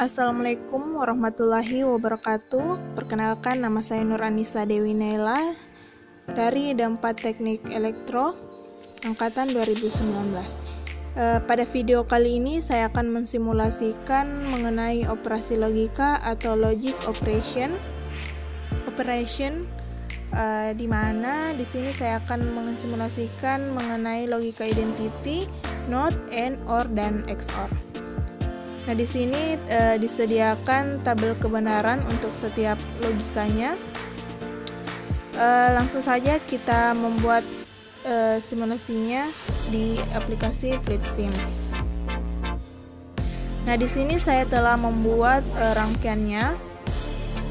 Assalamualaikum warahmatullahi wabarakatuh. Perkenalkan, nama saya Nur Anissa Dewi Naila dari D4 Teknik Elektro angkatan 2019. Pada video kali ini saya akan mensimulasikan mengenai operasi logika atau logic operation, di mana di sini saya akan mensimulasikan mengenai logika identity, NOT, AND, OR, dan XOR. Nah, di sini disediakan tabel kebenaran untuk setiap logikanya. Langsung saja kita membuat simulasinya di aplikasi FluidSim. Nah, di sini saya telah membuat rangkaiannya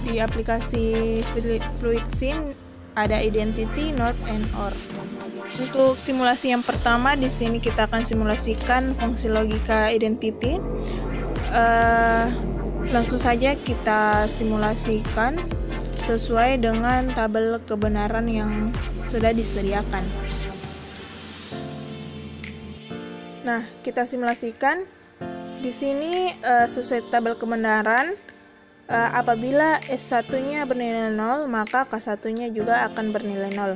di aplikasi FluidSim. Ada identity, not, and or. Untuk simulasi yang pertama, di sini kita akan simulasikan fungsi logika identity. Langsung saja kita simulasikan sesuai dengan tabel kebenaran yang sudah disediakan. Nah, kita simulasikan di sini sesuai tabel kebenaran. Apabila S1-nya bernilai 0, maka K1-nya juga akan bernilai 0.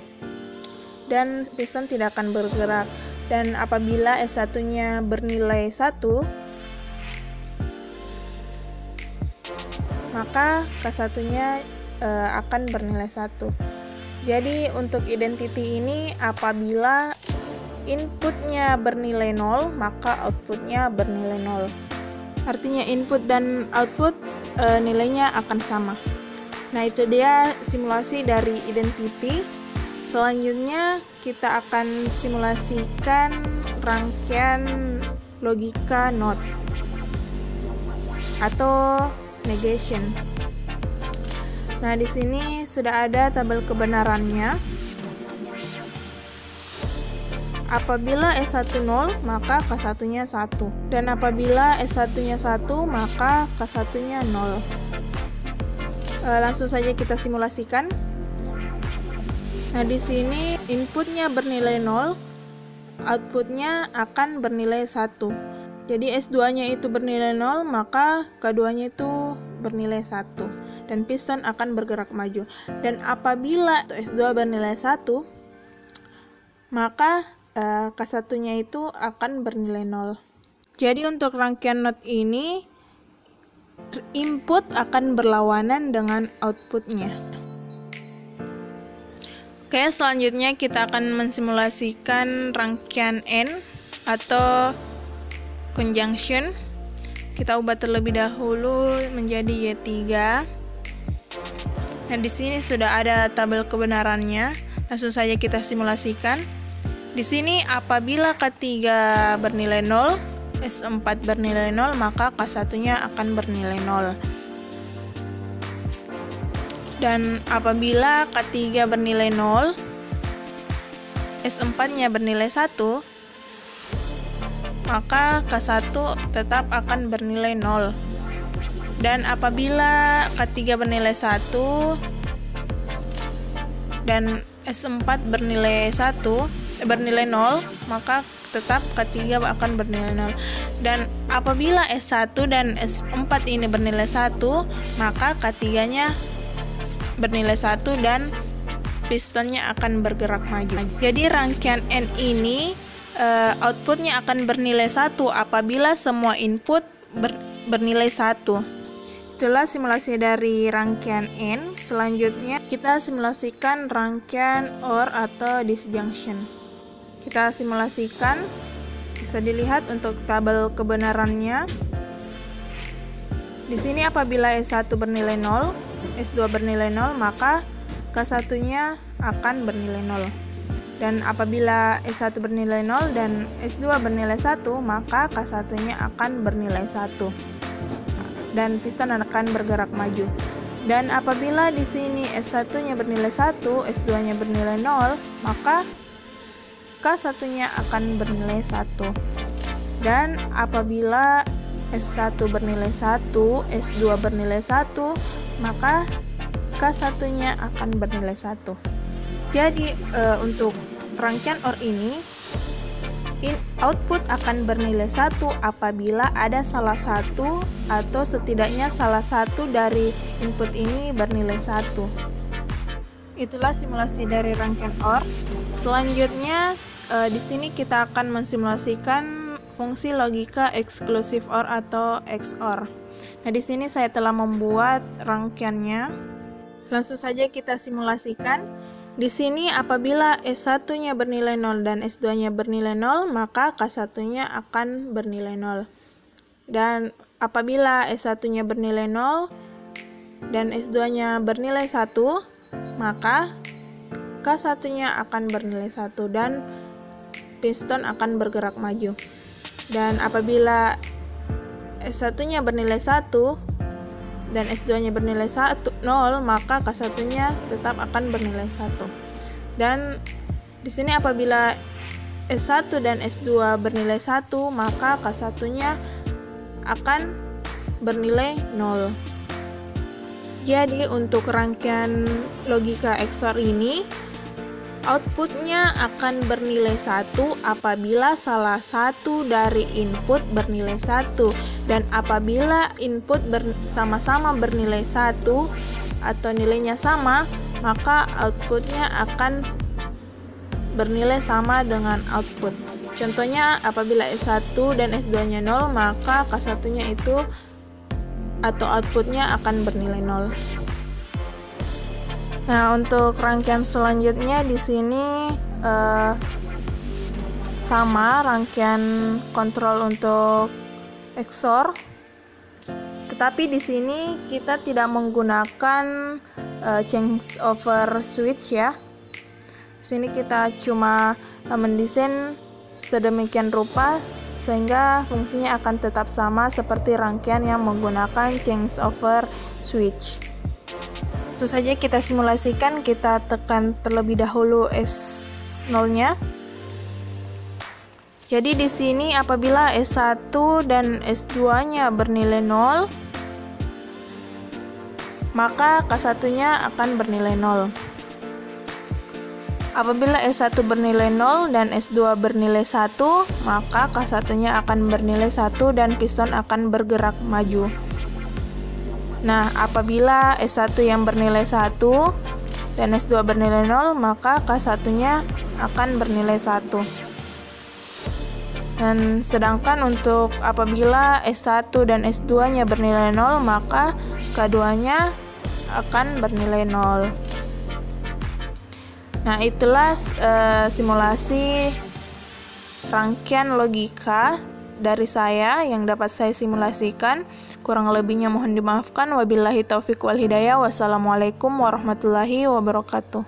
Dan piston tidak akan bergerak. Dan apabila S1-nya bernilai 1, maka K1-nya akan bernilai 1. Jadi untuk identity ini, apabila inputnya bernilai 0, maka outputnya bernilai 0. Artinya input dan output nilainya akan sama. Nah, itu dia simulasi dari identity. Selanjutnya kita akan simulasikan rangkaian logika NOT atau negation. Nah, di sini sudah ada tabel kebenarannya. Apabila S1 0, maka K1-nya 1. Dan apabila S1-nya 1, maka K1-nya 0. Langsung saja kita simulasikan. Nah, di sini inputnya bernilai 0, outputnya akan bernilai 1. Jadi S2-nya itu bernilai 0, maka K2-nya itu bernilai 1. Dan piston akan bergerak maju. Dan apabila S2 bernilai 1, maka K1-nya itu akan bernilai 0. Jadi untuk rangkaian NOT ini, input akan berlawanan dengan outputnya. Oke, selanjutnya kita akan mensimulasikan rangkaian AND atau conjunction. Kita ubah terlebih dahulu menjadi Y3. Nah, di sini sudah ada tabel kebenarannya. Langsung saja kita simulasikan. Di sini apabila K3 bernilai 0, S4 bernilai 0, maka K1-nya akan bernilai 0. Dan apabila K3 bernilai 0, S4-nya bernilai 1, maka K1 tetap akan bernilai 0. Dan apabila K3 bernilai 1 dan S4 bernilai 0, maka tetap K3 akan bernilai 0. Dan apabila S1 dan S4 ini bernilai 1, maka K3-nya bernilai 1 dan pistonnya akan bergerak maju. Jadi rangkaian N ini outputnya akan bernilai 1 apabila semua input bernilai 1. Itulah simulasi dari rangkaian N. Selanjutnya kita simulasikan rangkaian OR atau disjunction. Kita simulasikan, bisa dilihat untuk tabel kebenarannya. Di sini apabila S1 bernilai 0, S2 bernilai 0, maka K1-nya akan bernilai 0. Dan apabila S1 bernilai 0 dan S2 bernilai 1, maka K1-nya akan bernilai 1. Dan piston akan bergerak maju. Dan apabila di sini S1-nya bernilai 1, S2-nya bernilai 0, maka K1-nya akan bernilai 1. Dan apabila S1 bernilai 1, S2 bernilai 1, maka K1-nya akan bernilai 1. Jadi untuk rangkaian OR ini, output akan bernilai 1 apabila ada salah satu atau setidaknya salah satu dari input ini bernilai 1. Itulah simulasi dari rangkaian OR. Selanjutnya di sini kita akan mensimulasikan fungsi logika exclusive OR atau XOR. Nah, di sini saya telah membuat rangkaiannya. Langsung saja kita simulasikan. Di sini apabila S1-nya bernilai 0 dan S2-nya bernilai 0, maka K1-nya akan bernilai 0. Dan apabila S1-nya bernilai 0 dan S2-nya bernilai 1, maka K1-nya akan bernilai 1 dan piston akan bergerak maju. Dan apabila S1-nya bernilai 1 dan S2-nya bernilai 0, maka K1-nya tetap akan bernilai 1. Dan di sini apabila S1 dan S2 bernilai 1, maka K1-nya akan bernilai 0. Jadi untuk rangkaian logika XOR ini, outputnya akan bernilai 1 apabila salah satu dari input bernilai 1, dan apabila input sama-sama bernilai 1 atau nilainya sama, maka outputnya akan bernilai sama dengan output. Contohnya apabila S1 dan S2-nya 0, maka K1-nya itu atau outputnya akan bernilai 0. Nah, untuk rangkaian selanjutnya di sini sama rangkaian kontrol untuk XOR, tetapi di sini kita tidak menggunakan change over switch ya. Di sini kita cuma mendesain sedemikian rupa sehingga fungsinya akan tetap sama seperti rangkaian yang menggunakan change over switch. Langsung saja kita simulasikan, kita tekan terlebih dahulu S0-nya. Jadi di sini apabila S1 dan S2-nya bernilai 0, maka K1-nya akan bernilai 0. Apabila S1 bernilai 0 dan S2 bernilai 1, maka K1-nya akan bernilai 1 dan piston akan bergerak maju. Nah, apabila S1 yang bernilai 1 dan S2 bernilai 0, maka K1-nya akan bernilai 1. Dan sedangkan untuk apabila S1 dan S2-nya bernilai 0, maka K2-nya akan bernilai 0. Nah, itulah simulasi rangkaian logika dari saya yang dapat saya simulasikan. Kurang lebihnya mohon dimaafkan. Wabillahi taufiq wal hidayah. Wassalamualaikum warahmatullahi wabarakatuh.